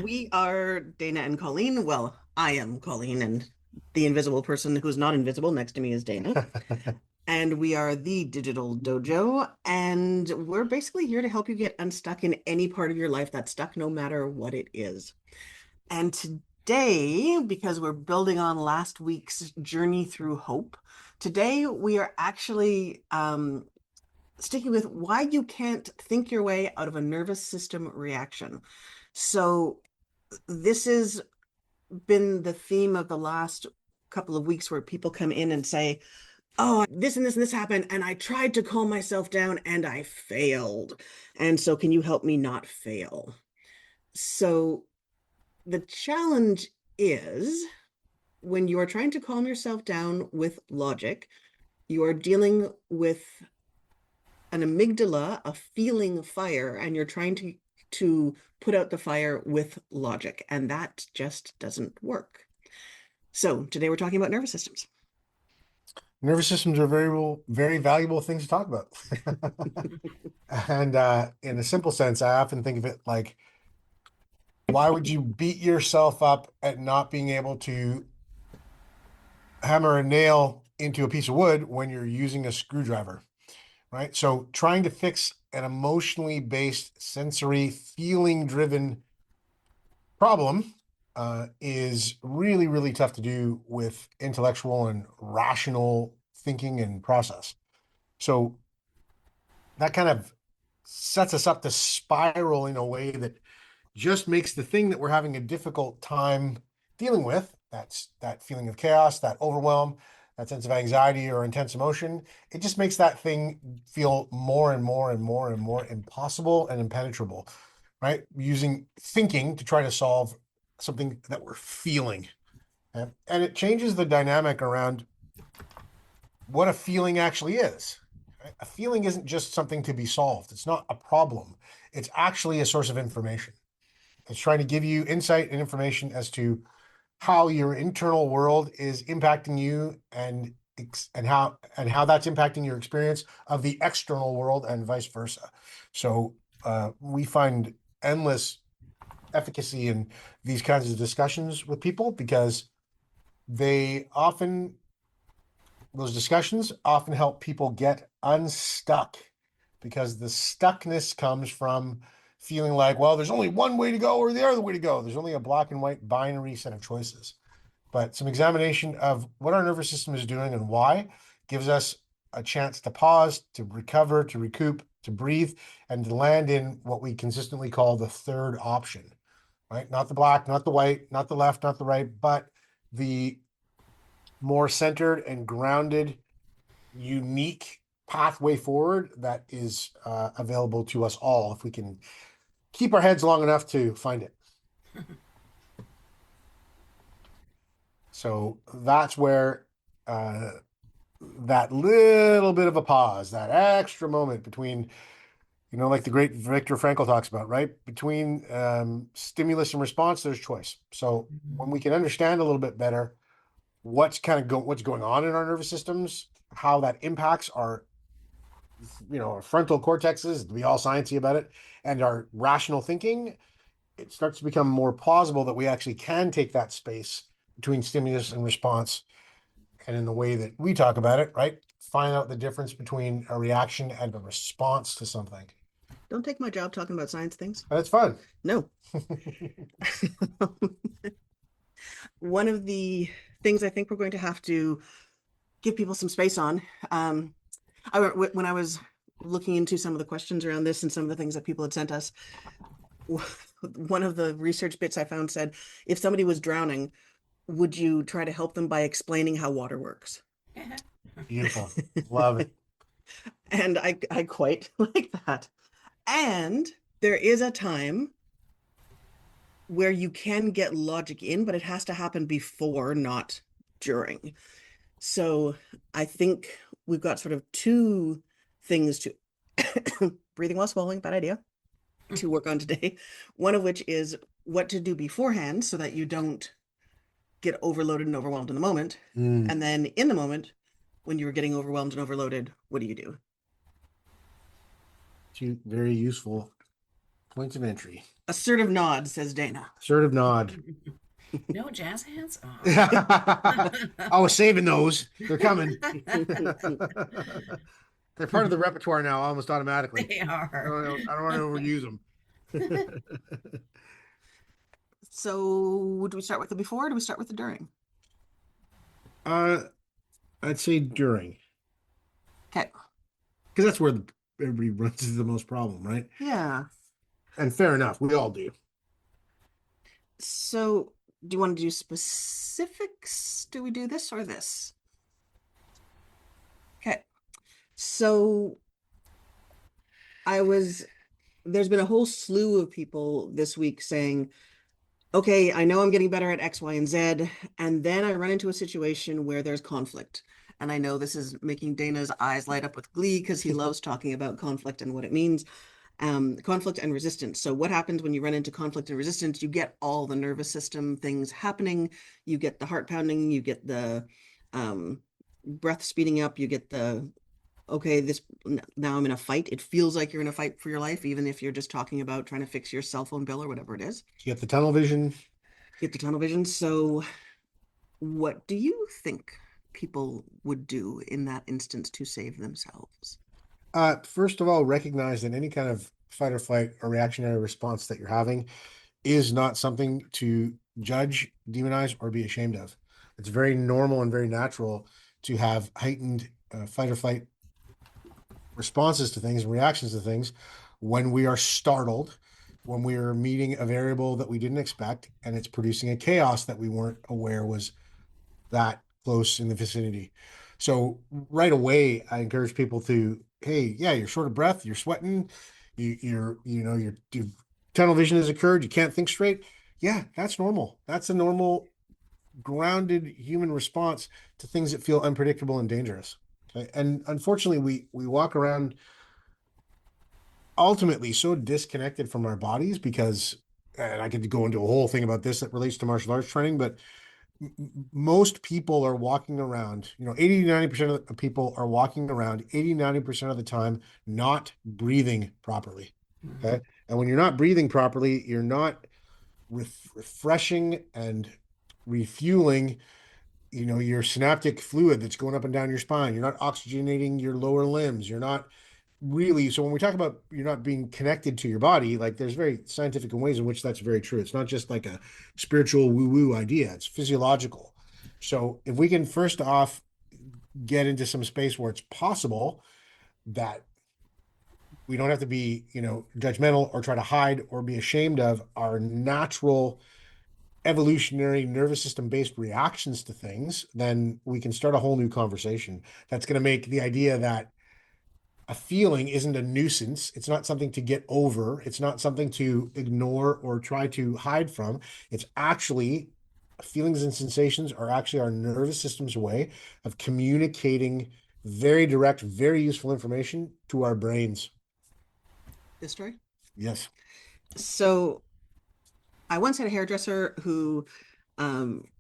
We are Dana and Colleen. Well, I am Colleen, and the invisible person who's not invisible next to me is Dana. And we are the Digital Dojo, and we're basically here to help you get unstuck in any part of your life that's stuck, no matter what it is. And today, because we're building on last week's journey through hope, today we are actually sticking with why you can't think your way out of a nervous system reaction. So this has been the theme of the last couple of weeks where people come in and say, oh, this and this and this happened, and I tried to calm myself down and I failed. And so, can you help me not fail? So, the challenge is when you are trying to calm yourself down with logic, you are dealing with an amygdala, a feeling fire, and you're trying to put out the fire with logic, and that just doesn't work. So today we're talking about nervous systems. Nervous systems are very valuable things to talk about. And in a simple sense, I often think of it like, why would you beat yourself up at not being able to hammer a nail into a piece of wood when you're using a screwdriver, right? So trying to fix an emotionally based, sensory, feeling-driven problem is really, really tough to do with intellectual and rational thinking and process. So that kind of sets us up to spiral in a way that just makes the thing that we're having a difficult time dealing with, that's that feeling of chaos, that overwhelm, that sense of anxiety or intense emotion, it just makes that thing feel more and more and more and more impossible and impenetrable, right? Using thinking to try to solve something that we're feeling. And it changes the dynamic around what a feeling actually is. A feeling isn't just something to be solved. It's not a problem. It's actually a source of information. It's trying to give you insight and information as to how your internal world is impacting you and how that's impacting your experience of the external world and vice versa. So we find endless efficacy in these kinds of discussions with people because they often those discussions often help people get unstuck because the stuckness comes from feeling like, well, there's only one way to go or the other way to go. There's only a black and white binary set of choices. But some examination of what our nervous system is doing and why gives us a chance to pause, to recover, to recoup, to breathe, and to land in what we consistently call the third option, right? Not the black, not the white, not the left, not the right, but the more centered and grounded, unique pathway forward that is available to us all if we can keep our heads long enough to find it. So that's where that little bit of a pause, that extra moment between, like the great Viktor Frankl talks about, right? Between stimulus and response, there's choice. So when we can understand a little bit better what's going on in our nervous systems, how that impacts our our frontal cortexes, to be all sciencey about it, and our rational thinking, it starts to become more plausible that we actually can take that space between stimulus and response. And in the way that we talk about it, right? Find out the difference between a reaction and a response to something. Don't take my job talking about science things. That's fun. No. One of the things I think we're going to have to give people some space on, when I was looking into some of the questions around this and some of the things that people had sent us, one of the research bits I found said, if somebody was drowning, would you try to help them by explaining how water works? Beautiful. Love it. And I quite like that. And there is a time where you can get logic in, but it has to happen before, not during. So I think we've got sort of two things to breathing while swallowing, bad idea, to work on today. One of which is what to do beforehand so that you don't get overloaded and overwhelmed in the moment. And then in the moment, when you were getting overwhelmed and overloaded, what do you do? Two very useful Points of entry. Assertive nod, says Dana. Assertive nod. No jazz hands? Oh. I was saving those. They're coming. They're part of the repertoire now, almost automatically. They are. I don't want to overuse them. So do we start with the before or do we start with the during? I'd say during. Okay. Because that's where everybody runs into the most problem, right? Yeah. And fair enough, we all do. So do you want to do specifics? Do we do this or this? Okay. So there's been a whole slew of people this week saying, okay, I know I'm getting better at X, Y, and Z. And then I run into a situation where there's conflict. And I know this is making Dana's eyes light up with glee because he loves talking about conflict and what it means. Conflict and resistance. So what happens when you run into conflict and resistance? You get all the nervous system things happening. You get the heart pounding. You get the breath speeding up. You get the, okay, now I'm in a fight. It feels like you're in a fight for your life, even if you're just talking about trying to fix your cell phone bill or whatever it is. You get the tunnel vision. You get the tunnel vision. So what do you think people would do in that instance to save themselves? First of all, recognize that any kind of fight or flight or reactionary response that you're having is not something to judge, demonize, or be ashamed of. It's very normal and very natural to have heightened fight or flight responses to things and reactions to things when we are startled, when we are meeting a variable that we didn't expect, and it's producing a chaos that we weren't aware was that close in the vicinity. So right away, I encourage people to, hey, yeah, you're short of breath, you're sweating, your tunnel vision has occurred, you can't think straight. Yeah, that's normal. That's a normal, grounded human response to things that feel unpredictable and dangerous. Okay? And unfortunately, we walk around ultimately so disconnected from our bodies because, and I could go into a whole thing about this that relates to martial arts training, but most people are walking around, 80 to 90% of people are walking around 80, 90% of the time, not breathing properly. Okay. And when you're not breathing properly, you're not refreshing and refueling, your synaptic fluid that's going up and down your spine. You're not oxygenating your lower limbs. You're not really. So when we talk about you're not being connected to your body, like there's very scientific ways in which that's very true. It's not just like a spiritual woo-woo idea. It's physiological. So if we can first off get into some space where it's possible that we don't have to be, judgmental or try to hide or be ashamed of our natural evolutionary nervous system based reactions to things, then we can start a whole new conversation that's going to make the idea that a feeling isn't a nuisance. It's not something to get over. It's not something to ignore or try to hide from. It's actually feelings and sensations are actually our nervous system's way of communicating very direct, very useful information to our brains. This story? Yes. So I once had a hairdresser who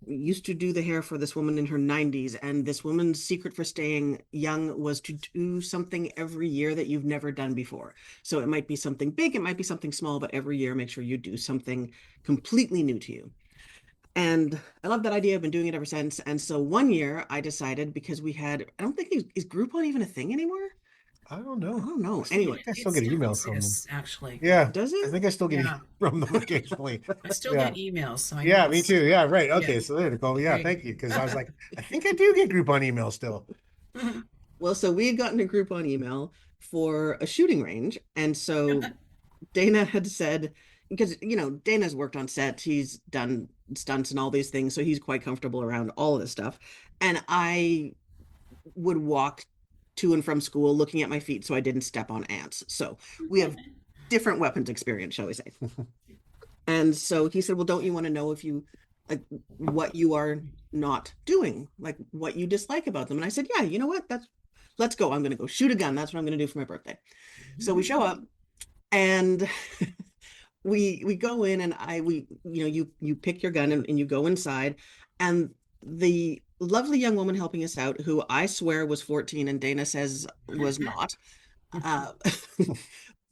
used to do the hair for this woman in her 90s, and this woman's secret for staying young was to do something every year that you've never done before. So it might be something big, it might be something small, but every year make sure you do something completely new to you. And I love that idea. I've been doing it ever since. And so one year I decided, because I don't think is Groupon even a thing anymore? I don't know. I don't know. Anyway, I still get emails from them. Actually. Yeah. Does it? I think I still get Yeah. from them occasionally. I still Yeah. get emails. So I Yeah, know me too. Yeah, right. Okay, Yeah. so there, Nicole. Yeah, Great. thank you. Because I was like, I think I do get Groupon emails still. Well, so we had gotten a Groupon email for a shooting range. And so Dana had said, because, Dana's worked on set, he's done stunts and all these things, so he's quite comfortable around all of this stuff. And I would walk to and from school looking at my feet so I didn't step on ants. So we have different weapons experience, shall we say. And so he said, well, don't you want to know if you like what you are not doing, like what you dislike about them? And I said, yeah, you know what? Let's go. I'm going to go shoot a gun. That's what I'm going to do for my birthday. So we show up and we go in and you pick your gun and you go inside, and the lovely young woman helping us out, who I swear was 14 and Dana says was not,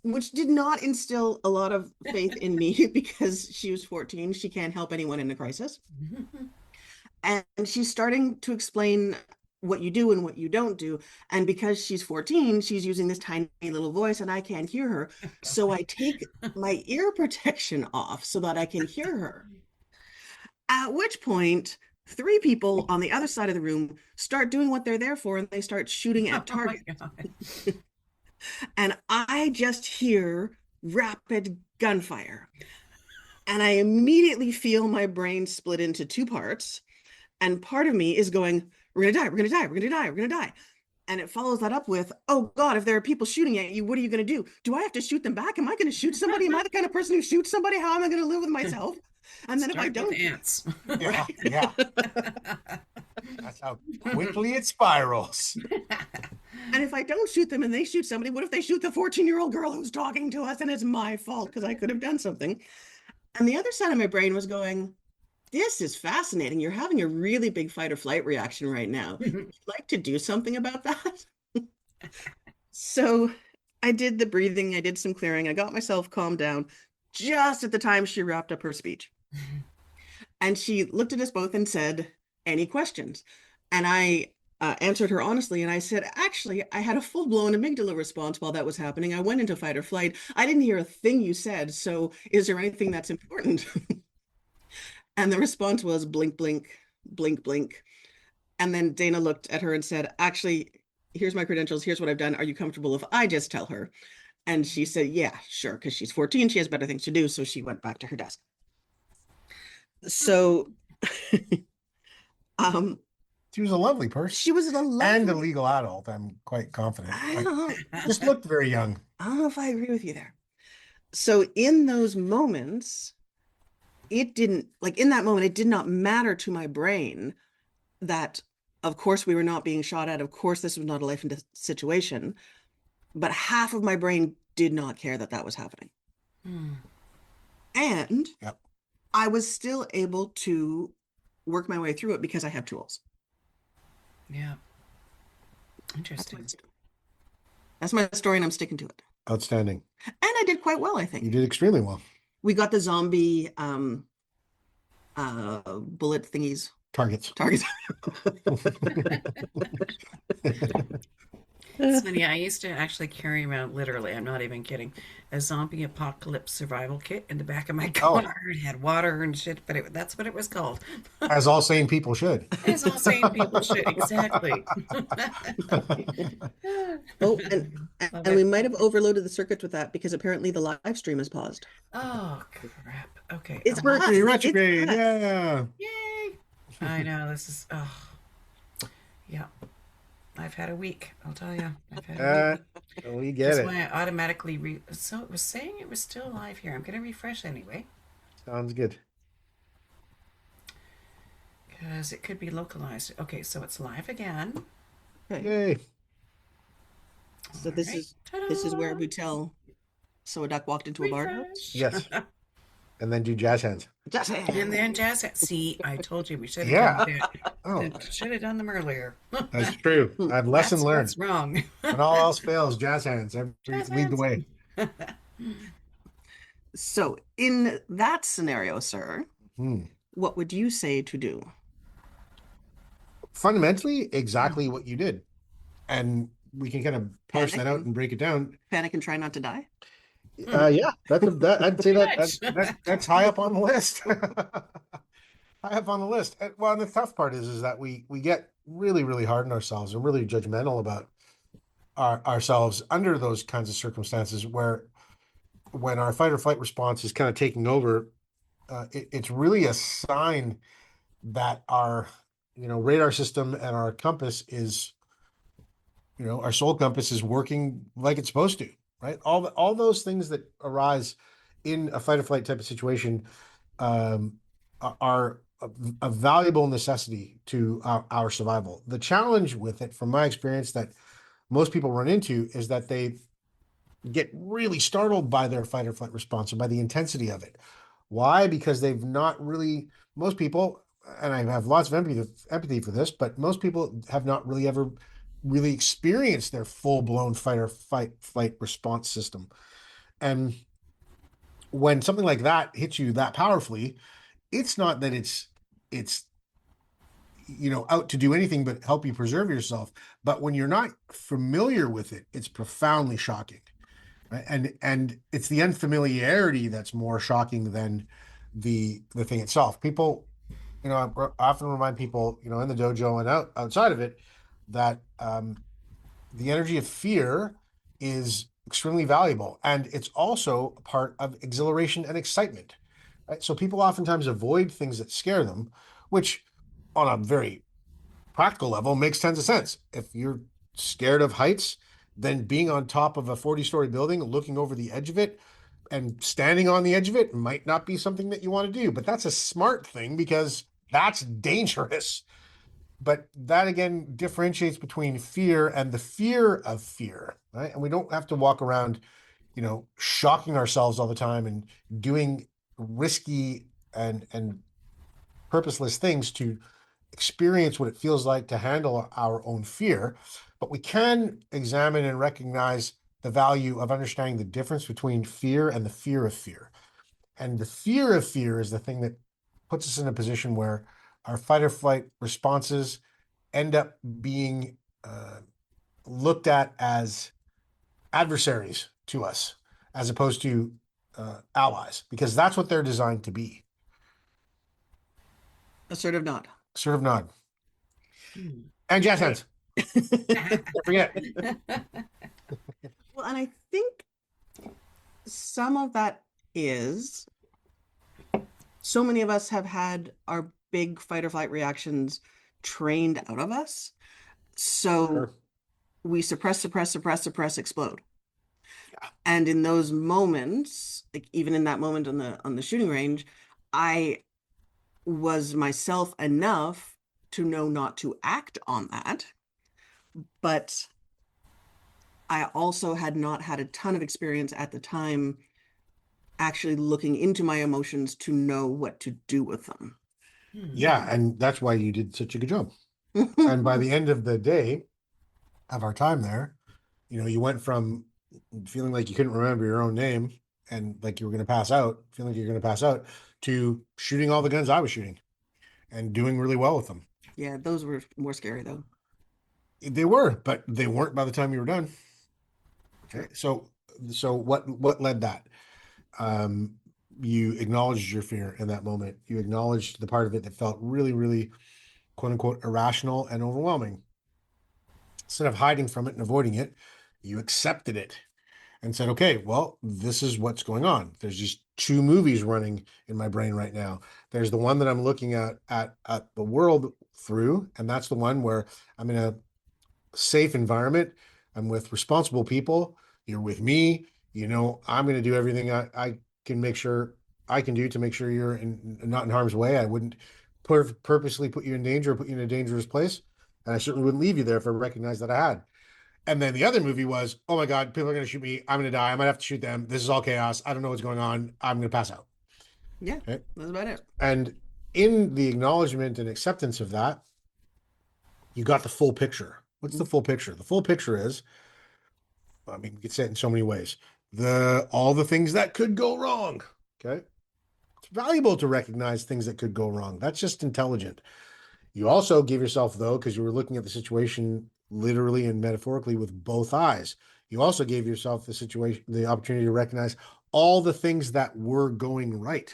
which did not instill a lot of faith in me because she was 14. She can't help anyone in a crisis. And she's starting to explain what you do and what you don't do. And because she's 14, she's using this tiny little voice and I can't hear her. So I take my ear protection off so that I can hear her. At which point, three people on the other side of the room start doing what they're there for and they start shooting at Oh my targets. God. And I just hear rapid gunfire. And I immediately feel my brain split into two parts. And part of me is going, we're going to die, we're going to die, we're going to die, we're going to die. And it follows that up with, oh God, if there are people shooting at you, what are you going to do? Do I have to shoot them back? Am I going to shoot somebody? Am I the kind of person who shoots somebody? How am I going to live with myself? And then if I Start with don't, ants. Yeah, yeah. That's how quickly it spirals. and if I don't shoot them and they shoot somebody, what if they shoot the 14-year-old girl who's talking to us and it's my fault because I could have done something? And the other side of my brain was going, this is fascinating. You're having a really big fight or flight reaction right now. Would you like to do something about that? So I did the breathing, I did some clearing, I got myself calmed down just at the time she wrapped up her speech. And she looked at us both and said, any questions? And I answered her honestly. And I said, actually, I had a full-blown amygdala response while that was happening. I went into fight or flight. I didn't hear a thing you said. So is there anything that's important? And the response was blink, blink, blink, blink. And then Dana looked at her and said, actually, here's my credentials. Here's what I've done. Are you comfortable if I just tell her? And she said, yeah, sure. Because she's 14. She has better things to do. So she went back to her desk. So She was a lovely person she was a lovely, and a legal adult. I'm quite confident. I Like, don't know. just looked very young. I don't know if I agree with you there. So in those moments, it didn't, like in that moment, it did not matter to my brain that, of course, we were not being shot at. Of course, this was not a life and death situation. But half of my brain did not care that that was happening. And Yep. I was still able to work my way through it because I have tools. Yeah. That's my Interesting. story. That's my story, and I'm sticking to it. Outstanding. And I did quite well, I You think. did extremely well. We got the zombie bullet thingies Targets. targets. It's funny. I used to actually carry around, literally, I'm not even kidding, a zombie apocalypse survival kit in the back of my car. It had water and shit, but that's what it was called. As all sane people should. As all sane people should. Exactly. Oh, Love and we it. might have overloaded the circuit with that because apparently the live stream is paused. Oh, crap. Okay. It's Oh, Mercury us. retrograde. It's us. Yeah. yay. I know. This is, oh, yeah. I've had a week. I'll tell you. I've had a week. We get That's it. why I automatically so it was saying it was still live here. I'm going to refresh anyway Sounds good. because it could be localized. Okay, so it's live again. Okay. Yay. So this All right. is where Ta-da! we tell so a duck walked into a bar. Refresh. Yes. And then do jazz hands. Just And then jazz. See, I told you we should have Yeah. done that. Oh, Should have done them earlier. that's true. I've lesson That's learned. what's wrong. When all else fails, jazz hands. Jazz Lead the hands. way. So in that scenario, sir, Hmm. what would you say to do? Fundamentally, exactly what you did. And we can kind of parse that out Panic. and break it down. Panic and try not to die? Yeah, I'd say Pretty that's high up on the list. High up on the list. Well, and the tough part is that we get really, really hard on ourselves and really judgmental about ourselves under those kinds of circumstances where when our fight or flight response is kind of taking over, it's really a sign that our radar system and our compass is, our soul compass is working like it's supposed to, right? All those things that arise in a fight or flight type of situation are a valuable necessity to our survival. The challenge with it, from my experience, that most people run into is that they get really startled by their fight or flight response and by the intensity of it. Why? Because they've not really, most people, and I have lots of empathy for this, but most people have not really ever really experienced their full-blown fight or flight response system. And when something like that hits you that powerfully, it's not that it's out to do anything but help you preserve yourself. But when you're not familiar with it, it's profoundly shocking. Right? And it's the unfamiliarity that's more shocking than the thing itself. People, I often remind people, in the dojo and outside of it, that the energy of fear is extremely valuable, and it's also a part of exhilaration and excitement. Right? So people oftentimes avoid things that scare them, which, on a very practical level, makes tons of sense. If you're scared of heights, then being on top of a 40-story building, looking over the edge of it, and standing on the edge of it might not be something that you want to do. But that's a smart thing because that's dangerous. But that again differentiates between fear and the fear of fear, right? And we don't have to walk around, shocking ourselves all the time and doing risky and purposeless things to experience what it feels like to handle our own fear. But we can examine and recognize the value of understanding the difference between fear and the fear of fear. And the fear of fear is the thing that puts us in a position where our fight or flight responses end up being looked at as adversaries to us, as opposed to allies, because that's what they're designed to be. Assertive nod. Sort of nod. And jazz hands. Don't forget. Well, and I think some of that is so many of us have had our big fight or flight reactions trained out of us. So Sure. we suppress, explode. Yeah. And in those moments, like even in that moment on the shooting range, I was myself enough to know not to act on that. But I also had not had a ton of experience at the time actually looking into my emotions to know what to do with them. Yeah, and that's why you did such a good job. And by the end of the day of our time there, you went from feeling like you couldn't remember your own name and like you were going to pass out, feeling like you're going to pass out, to shooting all the guns I was shooting and doing really well with them. Yeah, those were more scary though. They were, but they weren't by the time you were done. True. Okay. So what led that? Um, you acknowledged your fear in that moment. You acknowledged the part of it that felt really, really, quote unquote, irrational and overwhelming. Instead of hiding from it and avoiding it, you accepted it and said, okay, well, this is what's going on. There's just two movies running in my brain right now. There's the one that I'm looking at the world through, and that's the one where I'm in a safe environment. I'm with responsible people. You're with me. I'm going to do everything I can make sure I can do to make sure you're not in harm's way. I wouldn't purposely put you in danger or put you in a dangerous place. And I certainly wouldn't leave you there if I recognized that I had. And then the other movie was, oh my God, people are going to shoot me. I'm going to die. I might have to shoot them. This is all chaos. I don't know what's going on. I'm going to pass out. Yeah, Okay? that's about it. And in the acknowledgement and acceptance of that, you got the full picture. What's the full picture? The full picture is, I mean, we could say it in so many ways. All the things that could go wrong. Okay. It's valuable to recognize things that could go wrong. That's just intelligent. You also give yourself, though, because you were looking at the situation literally and metaphorically with both eyes. You also gave yourself the opportunity to recognize all the things that were going right.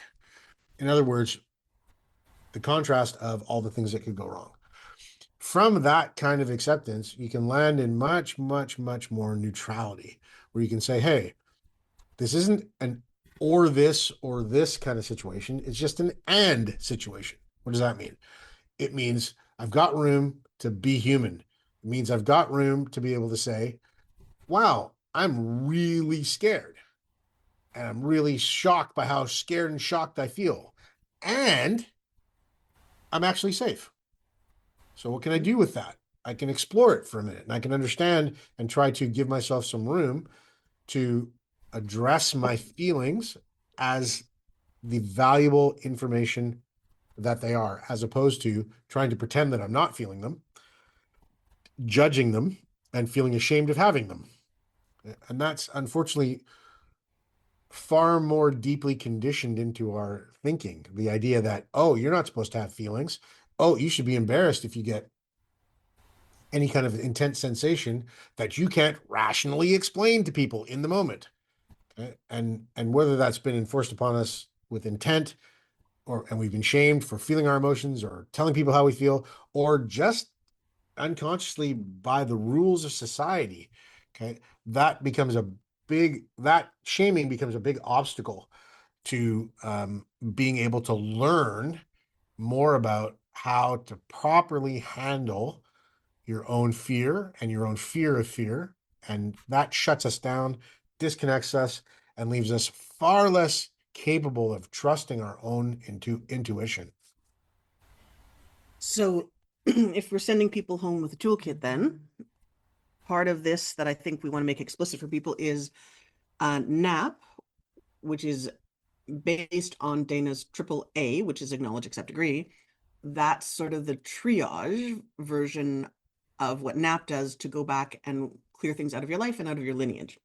In other words, the contrast of all the things that could go wrong. From that kind of acceptance, you can land in much, much, much more neutrality, where you can say, hey, this isn't an or this kind of situation. It's just an and situation. What does that mean? It means I've got room to be human. It means I've got room to be able to say, wow, I'm really scared. And I'm really shocked by how scared and shocked I feel. And I'm actually safe. So what can I do with that? I can explore it for a minute and I can understand and try to give myself some room to address my feelings as the valuable information that they are, as opposed to trying to pretend that I'm not feeling them, judging them, and feeling ashamed of having them. And that's unfortunately far more deeply conditioned into our thinking. The idea that, oh, you're not supposed to have feelings. Oh, you should be embarrassed if you get any kind of intense sensation that you can't rationally explain to people in the moment. Okay? And whether that's been enforced upon us with intent, and we've been shamed for feeling our emotions or telling people how we feel, or just unconsciously by the rules of society, okay, that shaming becomes a big obstacle to being able to learn more about how to properly handle your own fear and your own fear of fear. And that shuts us down, disconnects us, and leaves us far less capable of trusting our own intuition. So if we're sending people home with a toolkit, then part of this that I think we want to make explicit for people is NAP, which is based on Dana's triple A, which is acknowledge, accept, agree. That's sort of the triage version of what NAP does to go back and clear things out of your life and out of your lineage.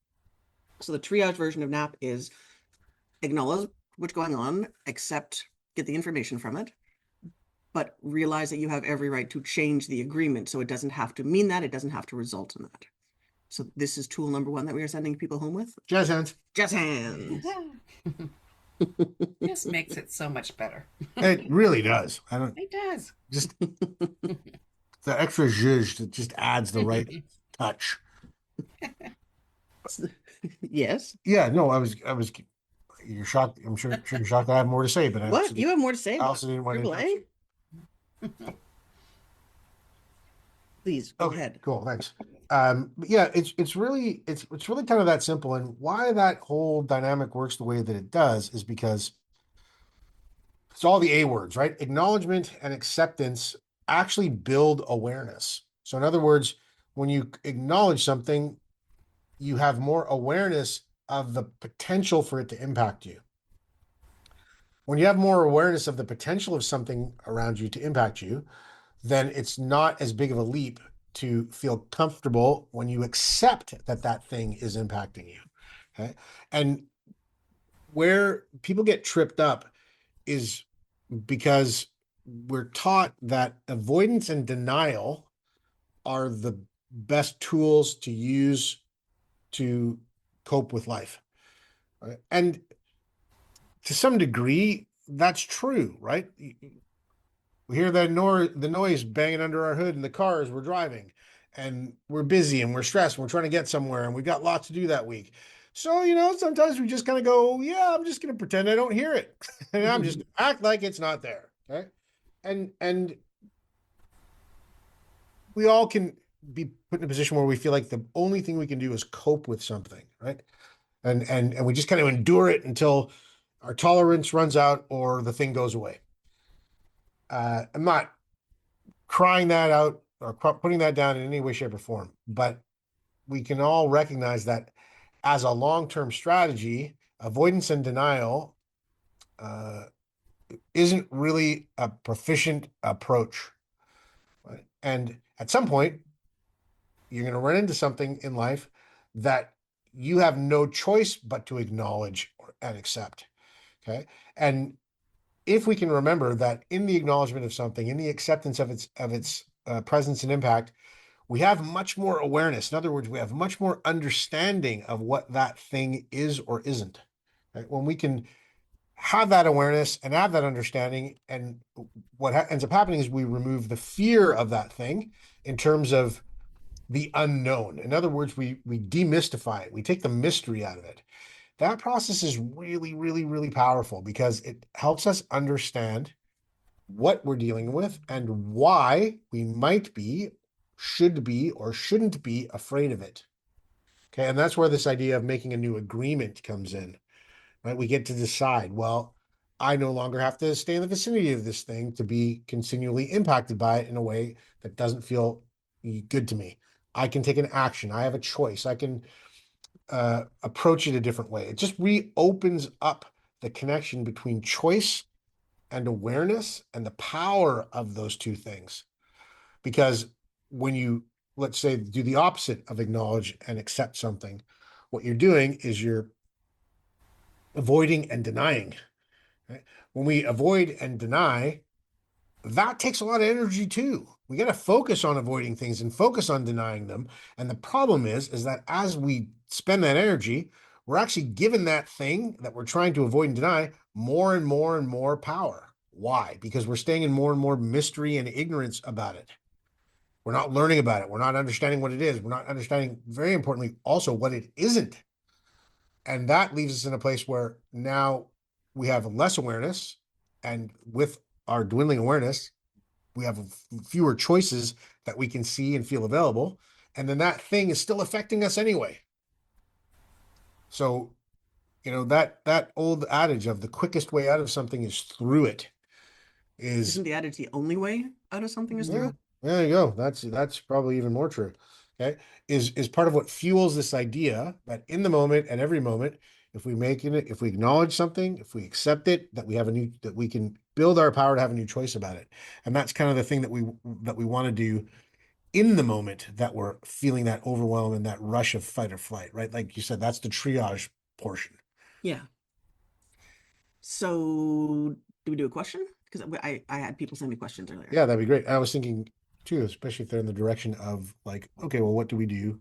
So the triage version of NAP is acknowledge what's going on, accept, get the information from it, but realize that you have every right to change the agreement. So it doesn't have to mean that, it doesn't have to result in that. So this is tool number 1 that we are sending people home with. Jazz hands. Jazz hands. This makes it so much better. It really does. I don't It does. just the extra zhuzh that just adds the right touch. Yes. Yeah, no, you're shocked. I'm sure you're shocked I have more to say, but What? You have more to say I about also didn't want to AAA? interrupt. Please go Okay, ahead. cool, thanks. But yeah, it's really kind of that simple. And why that whole dynamic works the way that it does is because it's all the A words, right? Acknowledgement and acceptance actually build awareness. So in other words, when you acknowledge something, you have more awareness of the potential for it to impact you. When you have more awareness of the potential of something around you to impact you, then it's not as big of a leap to feel comfortable when you accept that that thing is impacting you. Okay. And where people get tripped up is because we're taught that avoidance and denial are the best tools to use to cope with life. Right? And to some degree, that's true, right? We hear the noise banging under our hood in the car as we're driving, and we're busy and we're stressed and we're trying to get somewhere and we've got lots to do that week. So, sometimes we just kind of go, yeah, I'm just going to pretend I don't hear it. And I'm just act like it's not there. Okay. And we all can be put in a position where we feel like the only thing we can do is cope with something, right? And we just kind of endure it until our tolerance runs out or the thing goes away. I'm not crying that out or putting that down in any way, shape, or form, but we can all recognize that as a long-term strategy, avoidance and denial isn't really a proficient approach. Right? And at some point, you're going to run into something in life that you have no choice but to acknowledge and accept. Okay. And if we can remember that in the acknowledgement of something, in the acceptance of its presence and impact, we have much more awareness. In other words, we have much more understanding of what that thing is or isn't. Right? When we can have that awareness and have that understanding, and what ends up happening is we remove the fear of that thing in terms of the unknown. In other words, we demystify it. We take the mystery out of it. That process is really, really, really powerful because it helps us understand what we're dealing with and why we might be, should be, or shouldn't be afraid of it. Okay. And that's where this idea of making a new agreement comes in, right? We get to decide, well, I no longer have to stay in the vicinity of this thing to be continually impacted by it in a way that doesn't feel good to me. I can take an action. I have a choice. I can approach it a different way. It just reopens up the connection between choice and awareness and the power of those two things. Because when you, let's say, do the opposite of acknowledge and accept something, what you're doing is you're avoiding and denying. Right? When we avoid and deny, that takes a lot of energy too. We got to focus on avoiding things and focus on denying them. And the problem is that as we spend that energy, we're actually giving that thing that we're trying to avoid and deny more and more and more power. Why? Because we're staying in more and more mystery and ignorance about it. We're not learning about it. We're not understanding what it is. We're not understanding, very importantly, also what it isn't. And that leaves us in a place where now we have less awareness. And with our dwindling awareness, we have fewer choices that we can see and feel available. And then that thing is still affecting us anyway. So, that old adage of the quickest way out of something is through it is, Isn't the adage the only way out of something is through yeah, it? there you go. That's probably even more true. Okay. Is part of what fuels this idea that in the moment, at every moment, if we acknowledge something, if we accept it, that we can build our power to have a new choice about it. And that's kind of the thing that we want to do in the moment that we're feeling that overwhelm and that rush of fight or flight, right? Like you said, that's the triage portion. Yeah. So do we do a question? Because I had people send me questions earlier. Yeah, that'd be great. I was thinking too, especially if they're in the direction of like, okay, well, what do we do?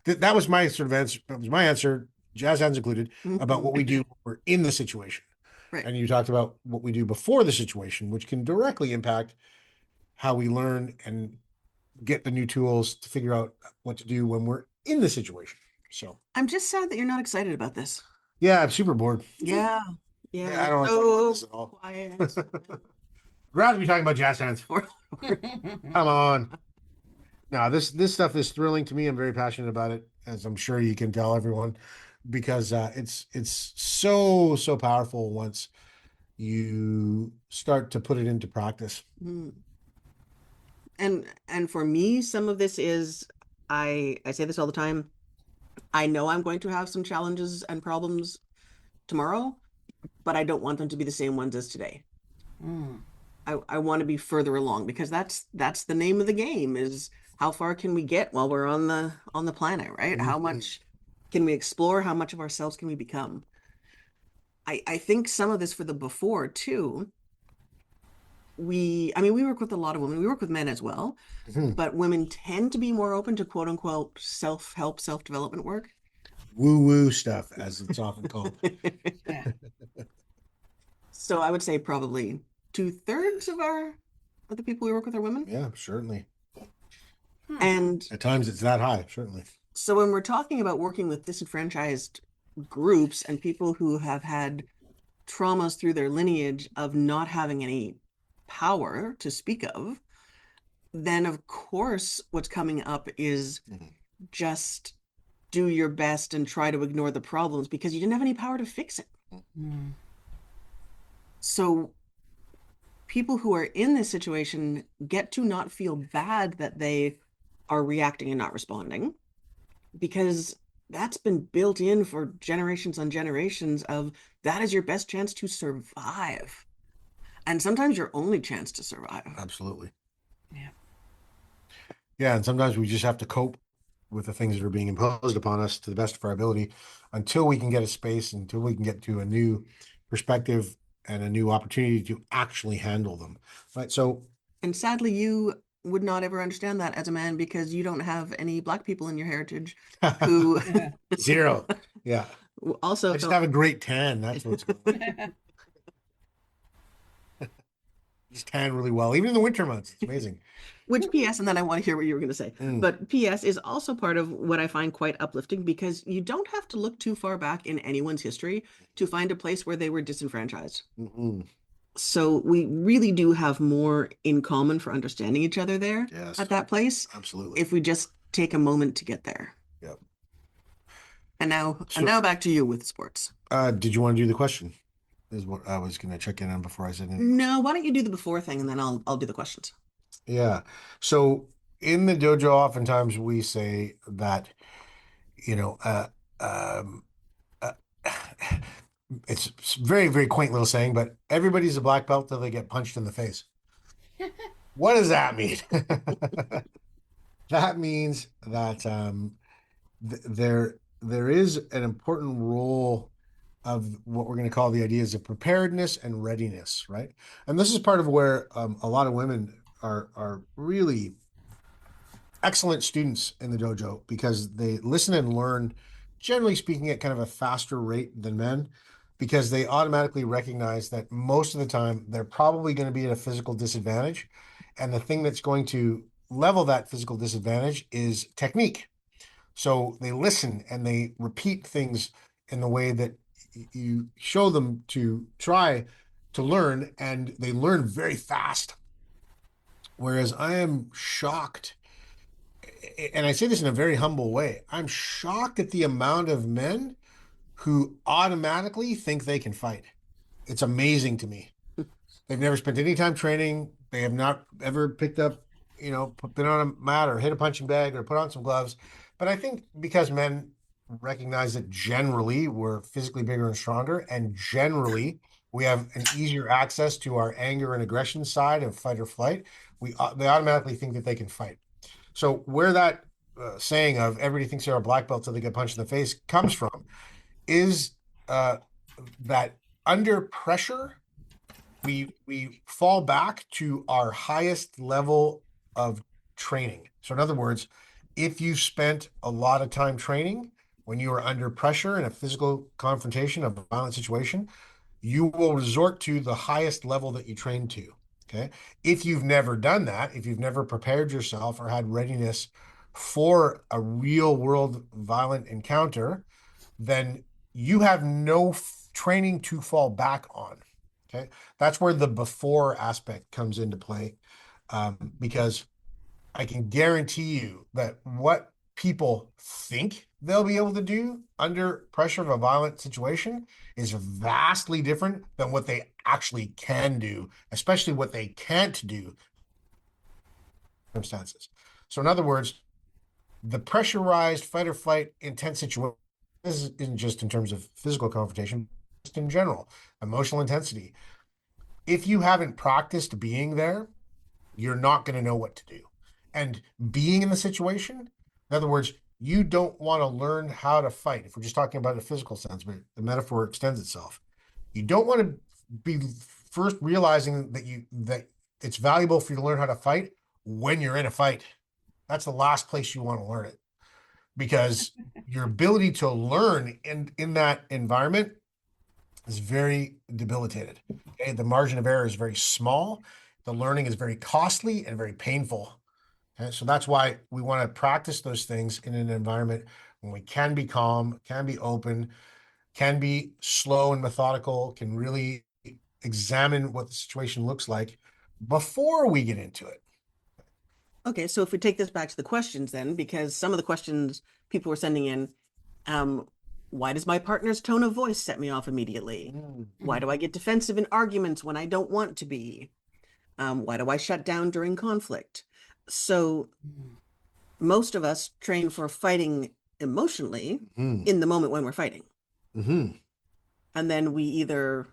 That was my sort of answer. That was my answer, jazz hands included, about what we do when we're in the situation. Right. And you talked about what we do before the situation, which can directly impact how we learn and get the new tools to figure out what to do when we're in the situation. So, I'm just sad that you're not excited about this. yeah, I'm super bored. Yeah. Yeah, Yeah. I don't want to talk about this at all. Quiet. Rather be talking about jazz hands. Come on. No, this stuff is thrilling to me. I'm very passionate about it, as I'm sure you can tell everyone, because it's so powerful once you start to put it into practice. Mm. And for me, some of this is I say this all the time. I know I'm going to have some challenges and problems tomorrow, but I don't want them to be the same ones as today. Mm. I want to be further along because that's the name of the game is how far can we get while we're on the planet, right? How Mhm. much can we explore? How much of ourselves can we become? I think some of this for the before too. I mean, we work with a lot of women. We work with men as well, Mhm. but women tend to be more open to quote unquote self-help, self-development work. Woo-woo stuff, as it's often called. Yeah. So I would say probably two-thirds of the people we work with are women. Yeah, certainly. Hmm. And At times it's that high, certainly. so when we're talking about working with disenfranchised groups and people who have had traumas through their lineage of not having any power to speak of, then of course what's coming up is Mhm. just do your best and try to ignore the problems because you didn't have any power to fix it. Mm. So people who are in this situation get to not feel bad that they are reacting and not responding because that's been built in for generations on generations of that is your best chance to survive. And sometimes your only chance to survive. Absolutely. Yeah. Yeah, and sometimes we just have to cope with the things that are being imposed upon us to the best of our ability until we can get a space, until we can get to a new perspective and a new opportunity to actually handle them. Right. So, And sadly, you would not ever understand that as a man because you don't have any black people in your heritage who zero. Yeah. also I just felt have a great tan. That's what's going on. Just tan really well, even in the winter months. It's amazing. which PS, and then I want to hear what you were going to say. Mm, But PS is also part of what I find quite uplifting because you don't have to look too far back in anyone's history to find a place where they were disenfranchised. mm. So we really do have more in common for understanding each other there Yes, at that place absolutely. if we just take a moment to get there. Yep. And So, now back to you with sports. did you want to do the question? Is what I was going to check in on before I said anything. No, why don't you do the before thing and then I'll do the questions. Yeah. So in the dojo, oftentimes we say that, you know, um, uh, it's very, very quaint little saying, but everybody's a black belt till they get punched in the face. What does that mean? That means that there is an important role of what we're going to call the ideas of preparedness and readiness, right? And this is part of where a lot of women are really excellent students in the dojo because they listen and learn, generally speaking, at kind of a faster rate than men, because they automatically recognize that most of the time they're probably going to be at a physical disadvantage. And the thing that's going to level that physical disadvantage is technique. So they listen and they repeat things in the way that you show them to try to learn, and they learn very fast. Whereas I am shocked, and I say this in a very humble way, I'm shocked at the amount of men who automatically think they can fight. It's amazing to me. They've never spent any time training. They have not ever picked up, been on a mat or hit a punching bag or put on some gloves. But I think because men recognize that generally we're physically bigger and stronger, and generally we have an easier access to our anger and aggression side of fight or flight, they automatically think that they can fight. So where that saying of everybody thinks they're a black belt till they get punched in the face comes from is uh, that under pressure we fall back to our highest level of training. So in other words, if you spent a lot of time training when you are under pressure in a physical confrontation, a violent situation, you will resort to the highest level that you trained to. Okay. If you've never done that, if you've never prepared yourself or had readiness for a real world violent encounter, then you have no training to fall back on. Okay. That's where the before aspect comes into play. Because I can guarantee you that what people think they'll be able to do under pressure of a violent situation is vastly different than what they actually can do, especially what they can't do in circumstances. So, in other words, the pressurized fight or flight intense situation, this isn't just in terms of physical confrontation, just in general, emotional intensity. If you haven't practiced being there, you're not going to know what to do. And being in the situation, in other words, you don't want to learn how to fight. If we're just talking about a physical sense, but the metaphor extends itself. You don't want to be first realizing that it's valuable for you to learn how to fight when you're in a fight. That's the last place you want to learn it, because your ability to learn in that environment is very debilitated. Okay? The margin of error is very small. The learning is very costly and very painful. Okay? So that's why we want to practice those things in an environment when we can be calm, can be open, can be slow and methodical, can really examine what the situation looks like before we get into it. Okay, so if we take this back to the questions then, because some of the questions people were sending in, um, why does my partner's tone of voice set me off immediately? Why do I get defensive in arguments when I don't want to be? Why do I shut down during conflict? So most of us train for fighting emotionally Mm-hmm. in the moment when we're fighting. Mm-hmm. And then we either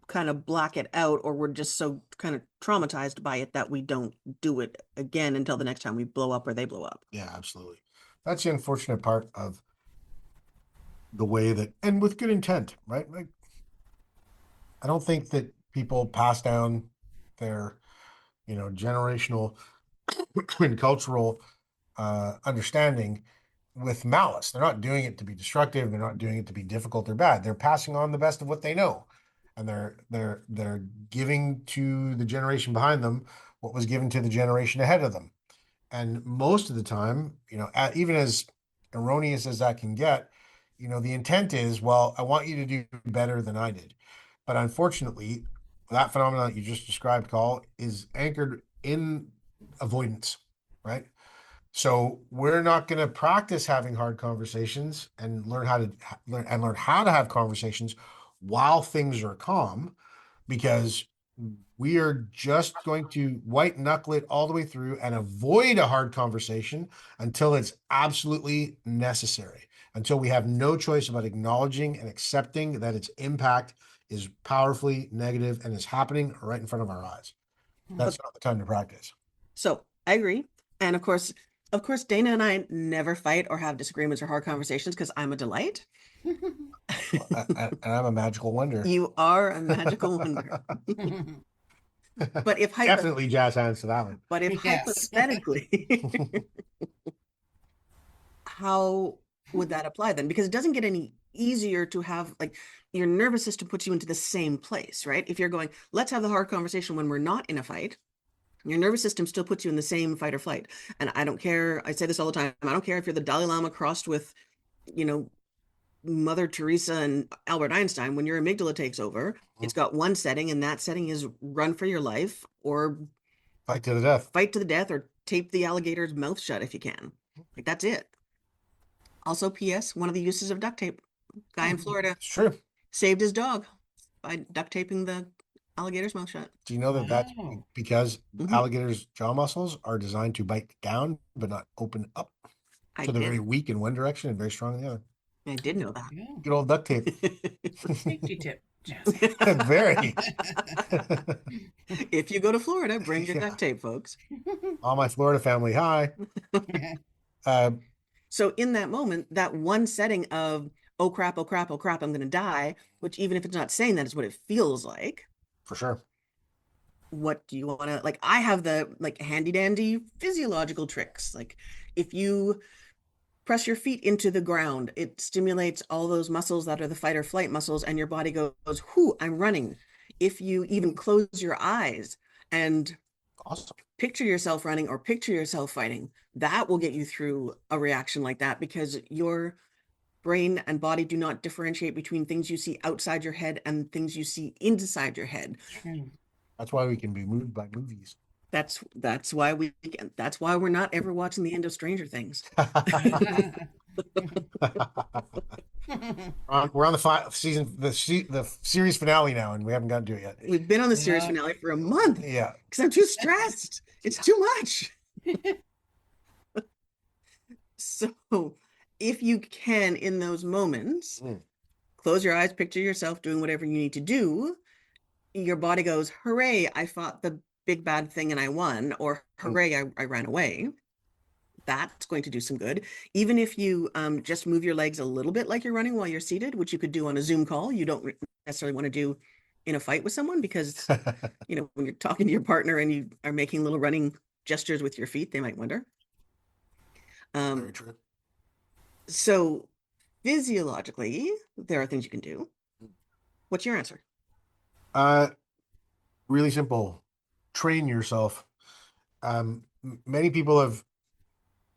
kind of block it out, or we're just so kind of traumatized by it that we don't do it again until the next time we blow up or they blow up. Yeah, absolutely. That's the unfortunate part of the way that, and with good intent, right? Like, I don't think that people pass down their, generational and cultural understanding with malice. They're not doing it to be destructive. They're not doing it to be difficult or bad. They're passing on the best of what they know, and they're giving to the generation behind them what was given to the generation ahead of them. And most of the time, even as erroneous as that can get, the intent is, well, I want you to do better than I did. But unfortunately, that phenomenon that you just described, Call, is anchored in avoidance, right? So we're not going to practice having hard conversations and learn how to have conversations while things are calm, because we are just going to white knuckle it all the way through and avoid a hard conversation until it's absolutely necessary, until we have no choice about acknowledging and accepting that its impact is powerfully negative and is happening right in front of our eyes. That's not the time to practice. So I agree. And of course, Dana and I never fight or have disagreements or hard conversations because I'm a delight. And I'm a magical wonder. You are a magical wonder. But if Definitely jazz hands to that one. but if Yes. hypothetically, how would that apply then? Because it doesn't get any easier to have, like, your nervous system puts you into the same place, right? If you're going, let's have the hard conversation when we're not in a fight, your nervous system still puts you in the same fight or flight. And I don't care, I say this all the time, I don't care if you're the Dalai Lama crossed with, you know, Mother Teresa and Albert Einstein. When your amygdala takes over, it's got one setting, and that setting is run for your life or Fight to the death. fight to the death or tape the alligator's mouth shut if you can. Like, that's it. Also, P.S., one of the uses of duct tape. Guy in Florida It's true. saved his dog by duct taping the alligator's mouth shut. Do you know that that's Wow. because Mhm. alligators' jaw muscles are designed to bite down but not open up? I So they're did. very weak in one direction and very strong in the other. I did know that. Yeah. Good old duct tape. Safety tip, Jazz. Very. If you go to Florida, bring your Yeah. duct tape, folks. All my Florida family, hi. Uh, So in that moment, that one setting of, oh crap, oh crap, oh crap, I'm going to die, which even if it's not saying that is what it feels like. for sure. What do you want to, like, I have the, like, handy dandy physiological tricks. Like, if you press your feet into the ground, it stimulates all those muscles that are the fight or flight muscles, and your body goes, whoo, I'm running. If you even close your eyes and Awesome. picture yourself running or picture yourself fighting, that will get you through a reaction like that, because your brain and body do not differentiate between things you see outside your head and things you see inside your head. True. That's why we can be moved by movies. That's why we're not ever watching the end of Stranger Things. We're on the series finale now, and we haven't gotten to it yet. We've been on the series Yeah. finale for a month Yeah. because I'm too stressed. It's too much. So if you can, in those moments, close your eyes, picture yourself doing whatever you need to do, your body goes, hooray, I fought the big bad thing and I won, or hooray, I ran away. That's going to do some good. Even if you just move your legs a little bit like you're running while you're seated, which you could do on a Zoom call. You don't necessarily want to do in a fight with someone, because, you know, when you're talking to your partner and you are making little running gestures with your feet, they might wonder. Very true. So physiologically, there are things you can do. What's your answer? Really simple. Train yourself. Many people have,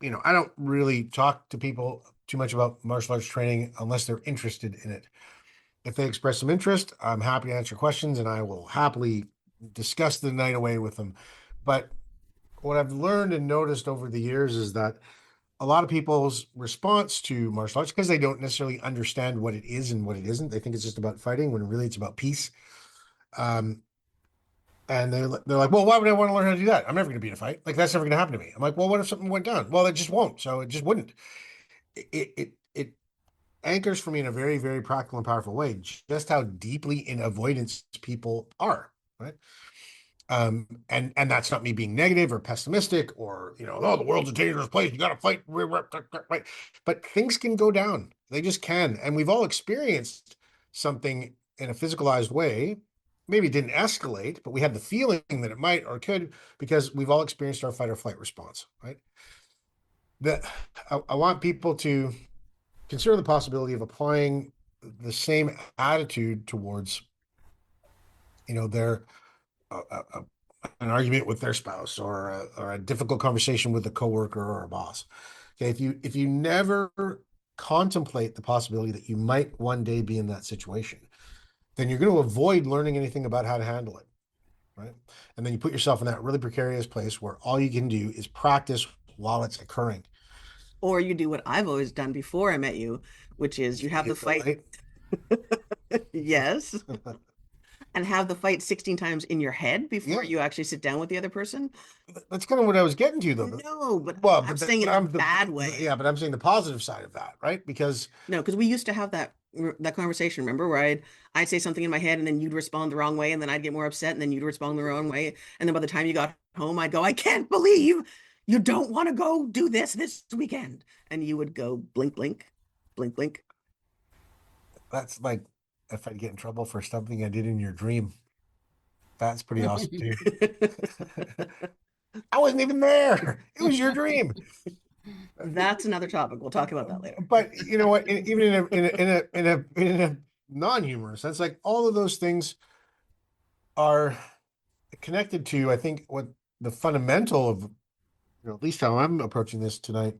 I don't really talk to people too much about martial arts training unless they're interested in it. If they express some interest, I'm happy to answer questions and I will happily discuss the night away with them. But what I've learned and noticed over the years is that a lot of people's response to martial arts, because they don't necessarily understand what it is and what it isn't, they think it's just about fighting when really it's about peace. And they're like, well, why would I want to learn how to do that? I'm never going to be in a fight. Like, that's never going to happen to me. I'm like, well, what if something went down? Well, it just won't. So it just wouldn't. It anchors for me in a very, very practical and powerful way just how deeply in avoidance people are, right? And that's not me being negative or pessimistic or, oh, the world's a dangerous place. You got to fight, right? But things can go down. They just can. And we've all experienced something in a physicalized way. Maybe it didn't escalate, but we had the feeling that it might or could, because we've all experienced our fight or flight response, right? I want people to consider the possibility of applying the same attitude towards, their an argument with their spouse or a difficult conversation with a coworker or a boss. Okay, if you never contemplate the possibility that you might one day be in that situation, then you're going to avoid learning anything about how to handle it, right? And then you put yourself in that really precarious place where all you can do is practice while it's occurring. Or you do what I've always done before I met you, which is you have the fight. Yes. And have the fight 16 times in your head before you actually sit down with the other person. That's kind of what I was getting to, though. No, but I'm but saying it in a bad way. Yeah, but I'm saying the positive side of that, right? Because we used to have that conversation, remember, where I'd say something in my head and then you'd respond the wrong way, and then I'd get more upset and then you'd respond the wrong way. And then by the time you got home, I'd go, I can't believe you don't want to go do this weekend. And you would go blink, blink, blink, blink. That's like if I get in trouble for something I did in your dream. That's pretty awesome too. I wasn't even there. It was your dream. That's another topic. We'll talk about that later. But you know what? Even in a non-humorous sense, like all of those things are connected to, I think, what the fundamental of, at least how I'm approaching this tonight,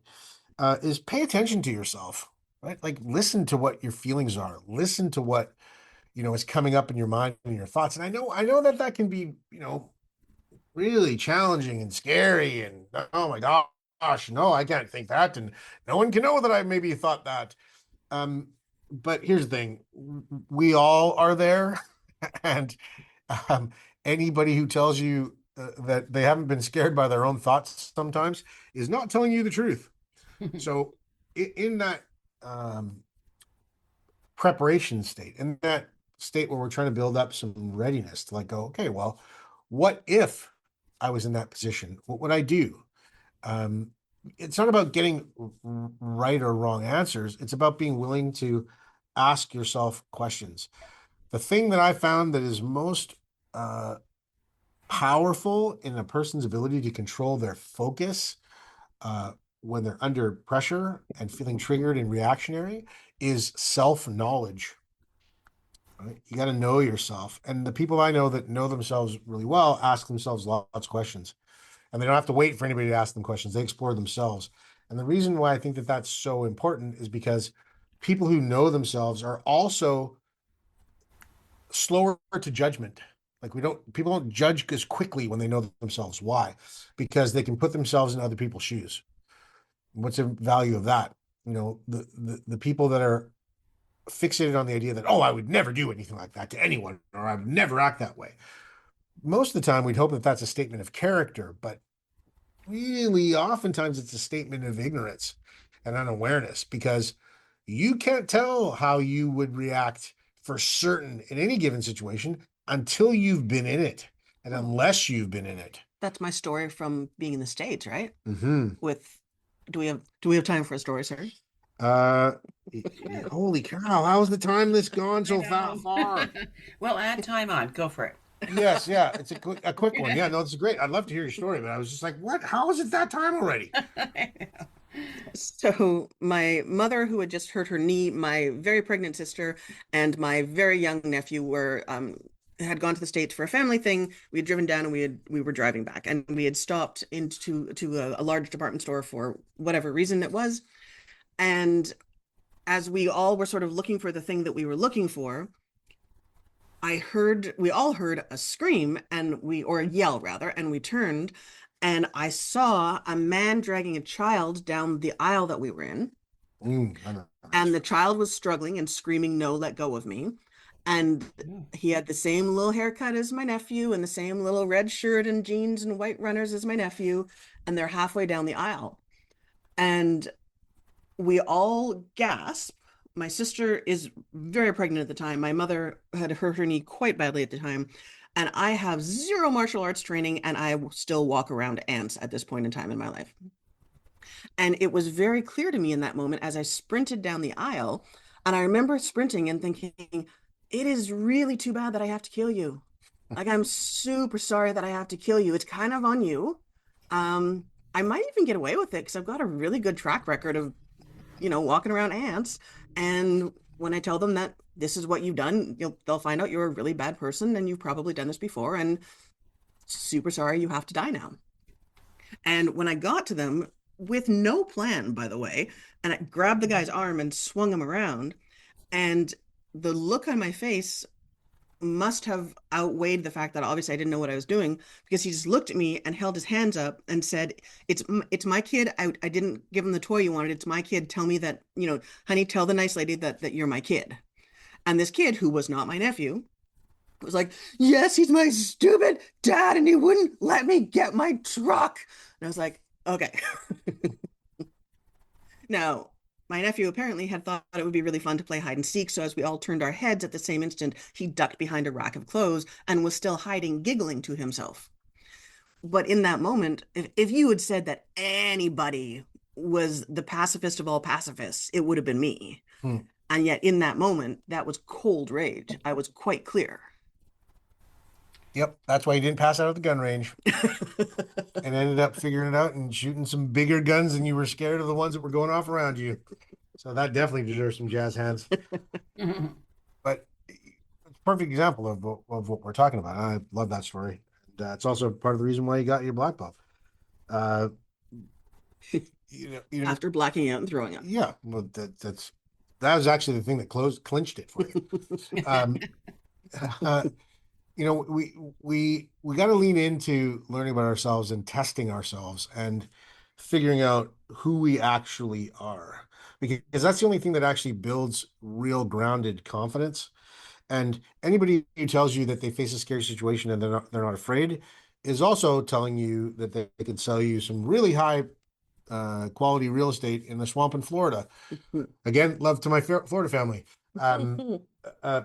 is pay attention to yourself, right? Like listen to what your feelings are, listen to what is coming up in your mind and your thoughts. And I know that can be, really challenging and scary. And oh my gosh, no, I can't think that, and no one can know that I maybe thought that. Um, but here's the thing: we all are there, and um, anybody who tells you that they haven't been scared by their own thoughts sometimes is not telling you the truth. So, in that um, preparation state, in that state where we're trying to build up some readiness to like go, okay, well, what if I was in that position? What would I do? Um, it's not about getting right or wrong answers. It's about being willing to ask yourself questions. The thing that I found that is most uh, powerful in a person's ability to control their focus uh, when they're under pressure and feeling triggered and reactionary is self-knowledge. Right? You got to know yourself. And the people I know that know themselves really well ask themselves lots of questions. And they don't have to wait for anybody to ask them questions. They explore themselves. And the reason why I think that that's so important is because people who know themselves are also slower to judgment. Like people don't judge as quickly when they know themselves. Why? Because they can put themselves in other people's shoes. What's the value of that? The people that are fixated on the idea that, oh, I would never do anything like that to anyone, or I would never act that way. Most of the time, we'd hope that that's a statement of character, but really oftentimes it's a statement of ignorance and unawareness because you can't tell how you would react for certain in any given situation until you've been in it and unless you've been in it. That's my story from being in the States, right? Mm-hmm. Do we have time for a story, sir? Uh, Holy cow! How's the time that's gone so far? Well, add time on. Go for it. Yes, yeah, it's a quick one. Yeah, no, it's great. I'd love to hear your story, but I was just like, what? How is it that time already? So my mother, who had just hurt her knee, my very pregnant sister, and my very young nephew were had gone to the States for a family thing. We had driven down and we were driving back, and we had stopped into a large department store for whatever reason it was. And as we all were sort of looking for the thing that we were looking for, we all heard a scream or a yell rather, and we turned and I saw a man dragging a child down the aisle that we were in. And the child was struggling and screaming, "No, let go of me." And he had the same little haircut as my nephew and the same little red shirt and jeans and white runners as my nephew. And they're halfway down the aisle. And we all gasp. My sister is very pregnant at the time. My mother had hurt her knee quite badly at the time. And I have zero martial arts training, and I still walk around ants at this point in time in my life. And it was very clear to me in that moment as I sprinted down the aisle. And I remember sprinting and thinking, it is really too bad that I have to kill you. Like, I'm super sorry that I have to kill you. It's kind of on you. I might even get away with it because I've got a really good track record of walking around ants. And when I tell them that this is what you've done, they'll find out you're a really bad person and you've probably done this before. And super sorry, you have to die now. And when I got to them with no plan, by the way, and I grabbed the guy's arm and swung him around, and the look on my face must have outweighed the fact that obviously I didn't know what I was doing, because he just looked at me and held his hands up and said, it's my kid. I didn't give him the toy you wanted. It's my kid. Tell me that, honey, tell the nice lady that you're my kid. And this kid, who was not my nephew, was like, yes, he's my stupid dad and he wouldn't let me get my truck. And I was like, okay. Now, my nephew apparently had thought it would be really fun to play hide and seek, so as we all turned our heads at the same instant, he ducked behind a rack of clothes and was still hiding, giggling to himself. But in that moment, if you had said that anybody was the pacifist of all pacifists, it would have been me. And yet in that moment, that was cold rage. I was quite clear. Yep, that's why you didn't pass out at the gun range and ended up figuring it out and shooting some bigger guns than you were scared of the ones that were going off around you. So that definitely deserves some jazz hands. But it's a perfect example of what we're talking about. I love that story. And it's also part of the reason why you got your black belt. Uh, After blacking out and throwing up. Yeah, well, that was actually the thing that clinched it for you. Um, uh, we got to lean into learning about ourselves and testing ourselves and figuring out who we actually are, because that's the only thing that actually builds real grounded confidence. And anybody who tells you that they face a scary situation and they're not afraid is also telling you that they could sell you some really high quality real estate in the swamp in Florida. Again, love to my Florida family,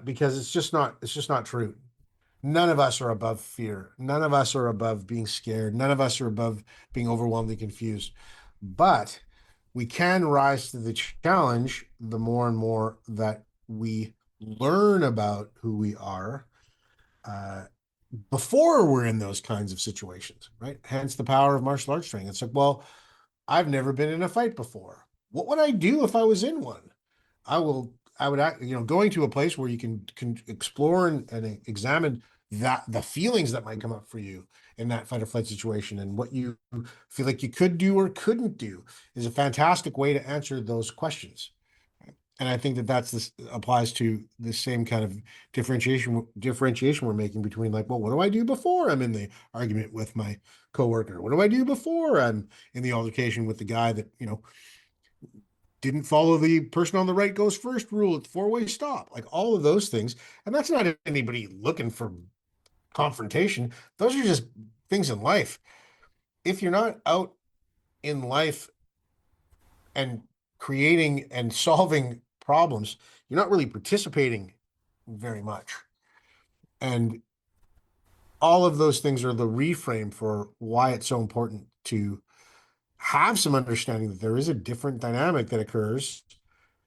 because it's just not true. None of us are above fear. None of us are above being scared. None of us are above being overwhelmed and confused. But we can rise to the challenge the more and more that we learn about who we are uh, before we're in those kinds of situations, right? Hence the power of martial arts training. It's like, well, I've never been in a fight before. What would I do if I was in one? I would act, going to a place where you can explore and examine the feelings that might come up for you in that fight or flight situation, and what you feel like you could do or couldn't do is a fantastic way to answer those questions. And I think that this applies to the same kind of differentiation we're making between, like, well, what do I do before I'm in the argument with my coworker? What do I do before I'm in the altercation with the guy that, didn't follow the person on the right goes first rule at the four-way stop? Like, all of those things. And that's not anybody looking for confrontation. Those are just things in life. If you're not out in life and creating and solving problems, you're not really participating very much. And all of those things are the reframe for why it's so important to have some understanding that there is a different dynamic that occurs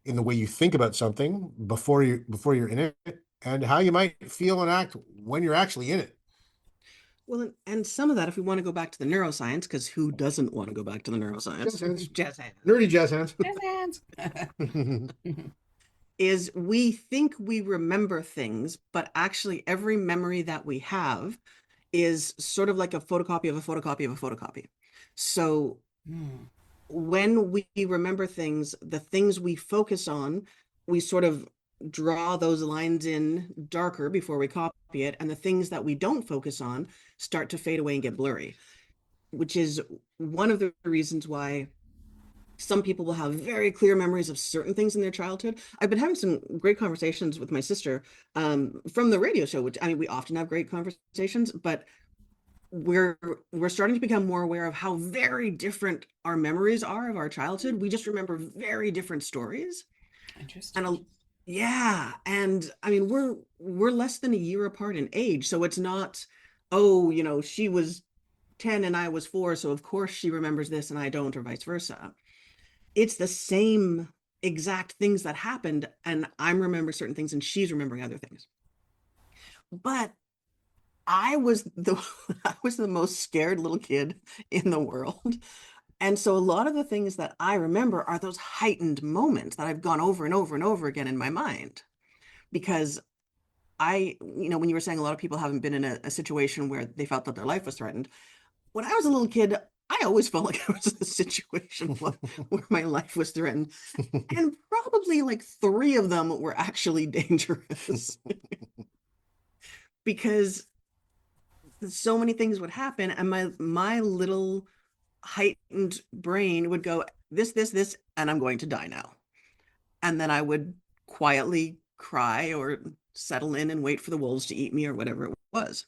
in the way you think about something before you're in it, and how you might feel and act when you're actually in it. Well, and some of that, if we want to go back to the neuroscience, because who doesn't want to go back to the neuroscience? Jazz hands. Jazz hands. Nerdy jazz hands. Is we think we remember things, but actually every memory that we have is sort of like a photocopy of a photocopy of a photocopy. So when we remember things, the things we focus on, we sort of draw those lines in darker before we copy it, and the things that we don't focus on start to fade away and get blurry, which is one of the reasons why some people will have very clear memories of certain things in their childhood. I've been having some great conversations with my sister from the radio show, which, I mean, we often have great conversations, but we're starting to become more aware of how very different our memories are of our childhood. We just remember very different stories. Interesting. And yeah, and I mean, we're less than a year apart in age, so it's not, oh, she was 10 and I was 4, so of course she remembers this and I don't, or vice versa. It's the same exact things that happened, and I'm remembering certain things and she's remembering other things. But I was the I was the most scared little kid in the world. And so a lot of the things that I remember are those heightened moments that I've gone over and over and over again in my mind. Because when you were saying a lot of people haven't been in a situation where they felt that their life was threatened. When I was a little kid, I always felt like I was in a situation where my life was threatened. And probably like 3 of them were actually dangerous. Because so many things would happen, and my little heightened brain would go, this, and I'm going to die now. And then I would quietly cry or settle in and wait for the wolves to eat me or whatever it was.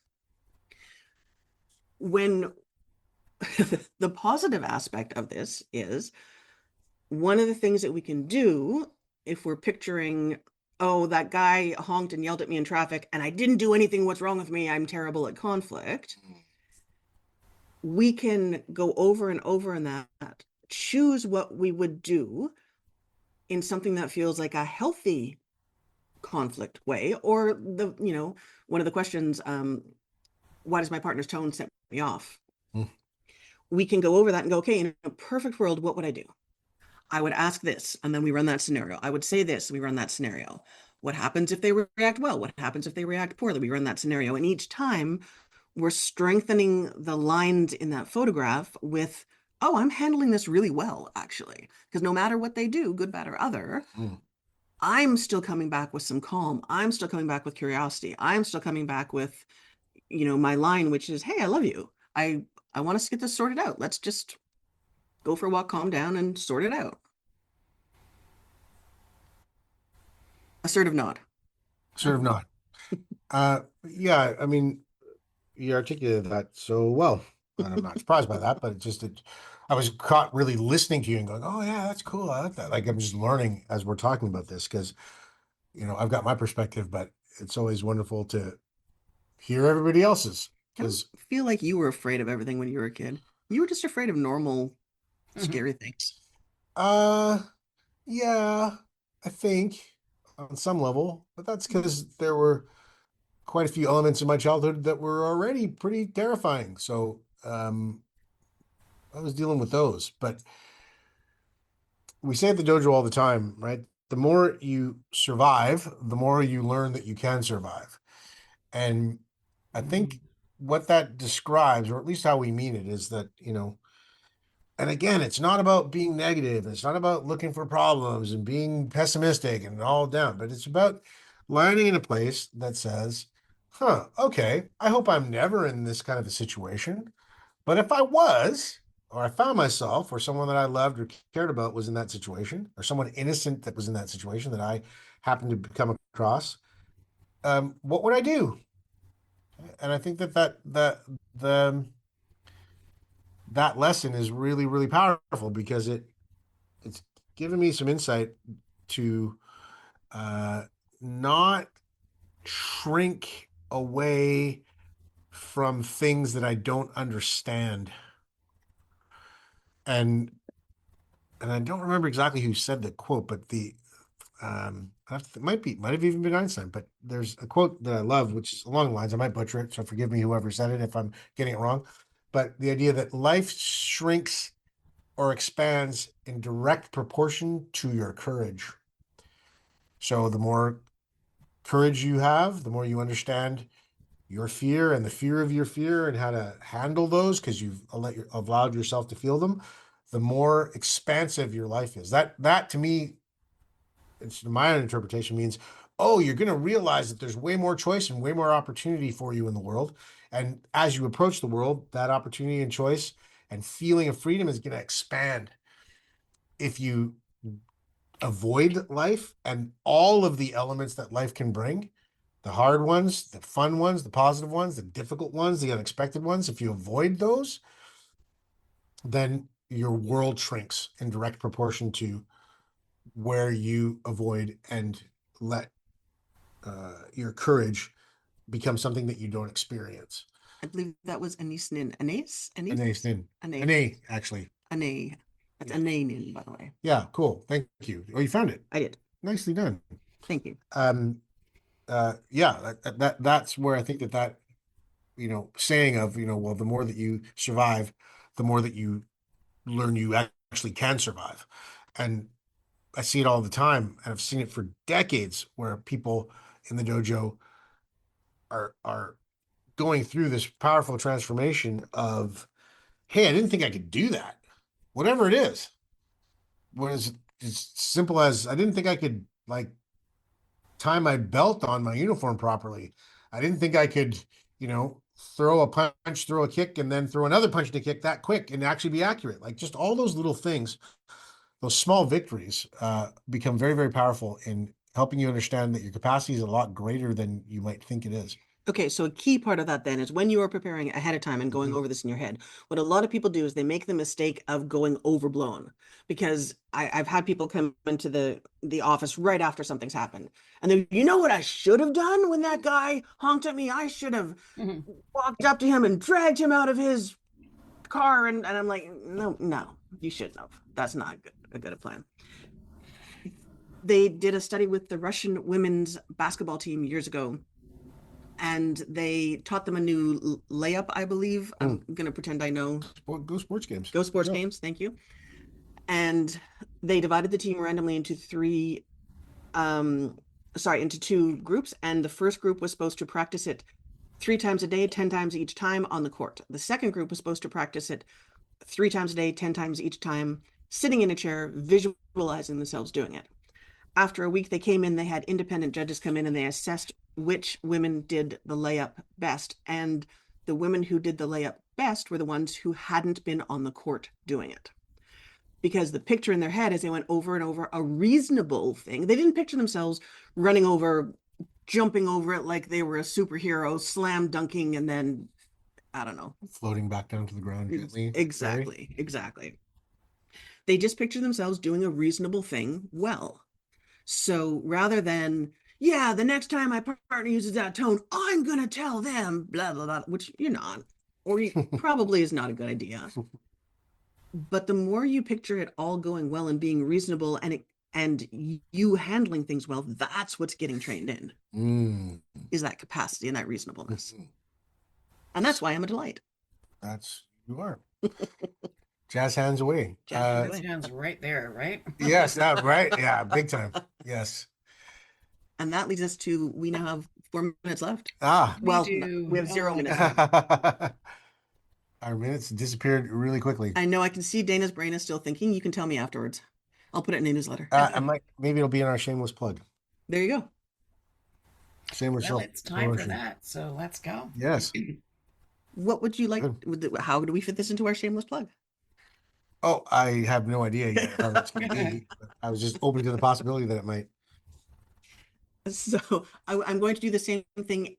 When the positive aspect of this is, one of the things that we can do if we're picturing, oh, that guy honked and yelled at me in traffic and I didn't do anything, what's wrong with me? I'm terrible at conflict. We can go over and over in that, choose what we would do, in something that feels like a healthy conflict way, or one of the questions, why does my partner's tone set me off? Mm. We can go over that and go, okay, in a perfect world, what would I do? I would ask this, and then we run that scenario. I would say this, and we run that scenario. What happens if they react well? What happens if they react poorly? We run that scenario. And each time we're strengthening the lines in that photograph with, oh, I'm handling this really well, actually. Because no matter what they do, good, bad, or other, Mm. I'm still coming back with some calm. I'm still coming back with curiosity. I'm still coming back with, my line, which is, hey, I love you. I want us to get this sorted out. Let's just go for a walk, calm down, and sort it out. Assertive nod. Sort of not. Yeah, I mean, you articulated that so well, and I'm not surprised by that, but I was caught really listening to you and going, "Oh yeah, that's cool. I like that." Like I'm just learning as we're talking about this because I've got my perspective, but it's always wonderful to hear everybody else's I don't because feel like you were afraid of everything when you were a kid. You were just afraid of normal, Mhm. scary things. uh yeah, I think on some level, but that's because there were quite a few elements in my childhood that were already pretty terrifying. So I was dealing with those. But we say at the dojo all the time, right? The more you survive, the more you learn that you can survive. And I think what that describes, or at least how we mean it, is that, and again, it's not about being negative. It's not about looking for problems and being pessimistic and all down, but it's about landing in a place that says, okay, I hope I'm never in this kind of a situation. But if I was, or I found myself, or someone that I loved or cared about was in that situation, or someone innocent that was in that situation that I happened to come across, what would I do? And I think the that lesson is really, really powerful because it's given me some insight to uh, not shrink away from things that I don't understand. And I don't remember exactly who said the quote, but it might have even been Einstein, but there's a quote that I love, which is along the lines, I might butcher it, so forgive me whoever said it if I'm getting it wrong. But the idea that life shrinks or expands in direct proportion to your courage. So the more courage you have, the more you understand your fear and the fear of your fear and how to handle those because you've allowed yourself to feel them, the more expansive your life is. That to me, it's my own interpretation means, oh, you're going to realize that there's way more choice and way more opportunity for you in the world. And as you approach the world, that opportunity and choice and feeling of freedom is going to expand. If you avoid life and all of the elements that life can bring, the hard ones, the fun ones, the positive ones, the difficult ones, the unexpected ones, if you avoid those, then your world shrinks in direct proportion to where you avoid and let your courage become something that you don't experience. I believe that was Anisin. Anais? An Anais? A, Snin. An Anais. A, actually. Anais. That's Yeah. Ananin, by the way. Yeah, cool. Thank you. Oh, you found it. I did. Nicely done. Thank you. Yeah, that's where I think that saying of, well, the more that you survive, the more that you learn you actually can survive. And I see it all the time, and I've seen it for decades where people in the dojo are going through this powerful transformation of, hey, I didn't think I could do that. Whatever it is. Was as simple as I didn't think I could like tie my belt on my uniform properly. I didn't think I could, throw a punch, throw a kick, and then throw another punch and a kick that quick and actually be accurate. Like just all those little things, those small victories become very, very powerful in helping you understand that your capacity is a lot greater than you might think it is. Okay, so a key part of that then is when you are preparing ahead of time and going Mhm. over this in your head, what a lot of people do is they make the mistake of going overblown. Because I've had people come into the office right after something's happened. And they're, you know what I should have done when that guy honked at me? I should have Mhm. walked up to him and dragged him out of his car. And I'm like, no, you shouldn't have. That's not a good plan. They did a study with the Russian women's basketball team years ago, and they taught them a new layup, I believe. I'm going to pretend I know. Go sports games. Go sports games. Thank you. And they divided the team randomly into into two groups. And the first group was supposed to practice it 3 times a day, 10 times each time on the court. The second group was supposed to practice it 3 times a day, 10 times each time, sitting in a chair, visualizing themselves doing it. After a week, they came in, they had independent judges come in and they assessed which women did the layup best. And the women who did the layup best were the ones who hadn't been on the court doing it. Because the picture in their head as they went over and over a reasonable thing, they didn't picture themselves running over, jumping over it like they were a superhero, slam dunking, and then, I don't know. Floating back down to the ground gently. Exactly. They just picture themselves doing a reasonable thing well. So rather than, yeah, the next time my partner uses that tone, I'm going to tell them, blah, blah, blah, which you're not, or you probably is not a good idea. But the more you picture it all going well and being reasonable and you handling things well, that's what's getting trained in, is that capacity and that reasonableness. And that's why I'm a delight. You are. Jazz hands away. Jazz hands right there, right? Yes, right. Yeah, big time. Yes. And that leads us to, we now have 4 minutes left. We have 0 minutes. Our minutes disappeared really quickly. I know. I can see Dana's brain is still thinking. You can tell me afterwards. I'll put it in a newsletter. Maybe it'll be in our shameless plug. There you go. Shameless. Well, it's time for that. So let's go. Yes. What would you like? How do we fit this into our shameless plug? Oh, I have no idea yet how that's going to be. I was just open to the possibility that it might. So I'm going to do the same thing.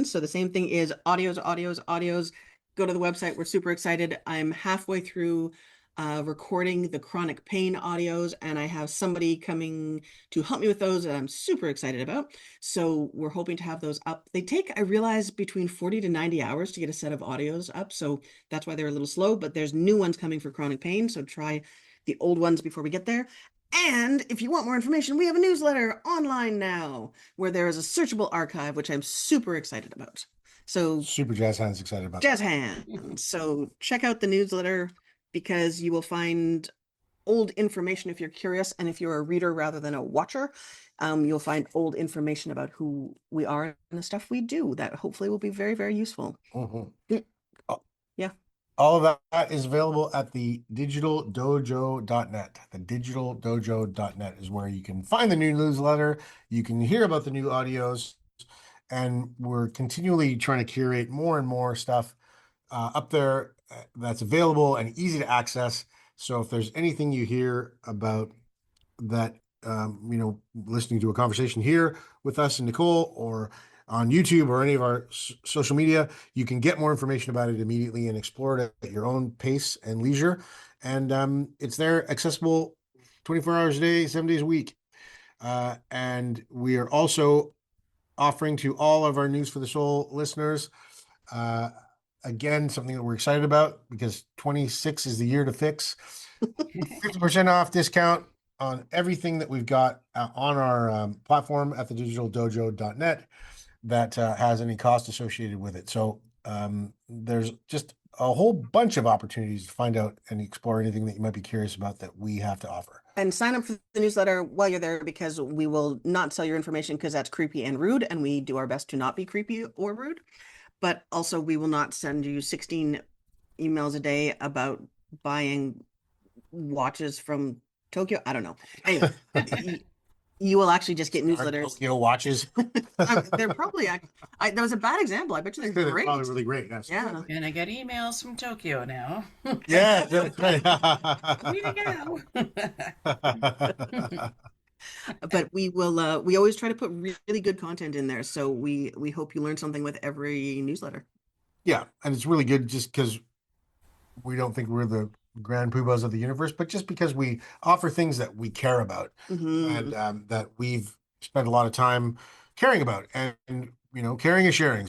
So the same thing is audios. Go to the website. We're super excited. I'm halfway through recording the chronic pain audios, and I have somebody coming to help me with those that I'm super excited about. So we're hoping to have those up. They take, I realize, between 40 to 90 hours to get a set of audios up. So that's why they're a little slow, but there's new ones coming for chronic pain. So try the old ones before we get there. And if you want more information, we have a newsletter online now where there is a searchable archive, which I'm super excited about. So super Jazz Hands excited about Jazz Hands. So check out the newsletter because you will find old information if you're curious, and if you're a reader rather than a watcher, you'll find old information about who we are and the stuff we do that hopefully will be very, very useful. Yeah. All of that is available at the digitaldojo.net. The digitaldojo.net is where you can find the new newsletter. You can hear about the new audios. And we're continually trying to curate more and more stuff up there that's available and easy to access. So if there's anything you hear about that, listening to a conversation here with us and Nicole or on YouTube or any of our social media, you can get more information about it immediately and explore it at your own pace and leisure. And it's there accessible 24 hours a day, 7 days a week. And we are also offering to all of our News for the Soul listeners, again, something that we're excited about because 26 is the year to fix. 50% off discount on everything that we've got on our platform at the digitaldojo.net that has any cost associated with it. So there's just a whole bunch of opportunities to find out and explore anything that you might be curious about that we have to offer. And sign up for the newsletter while you're there, because we will not sell your information because that's creepy and rude, and we do our best to not be creepy or rude. But also, we will not send you 16 emails a day about buying watches from Tokyo. I don't know. Anyway, you will actually just get newsletters. Tokyo watches. They're probably, that was a bad example. I bet you they're great. Probably really great. Yes. Yeah. And I get emails from Tokyo now. Yeah. That's right. Way to go. But we will, we always try to put really good content in there. So we hope you learn something with every newsletter. Yeah. And it's really good just because we don't think we're the grand poobahs of the universe, but just because we offer things that we care about and that we've spent a lot of time caring about, and caring is sharing.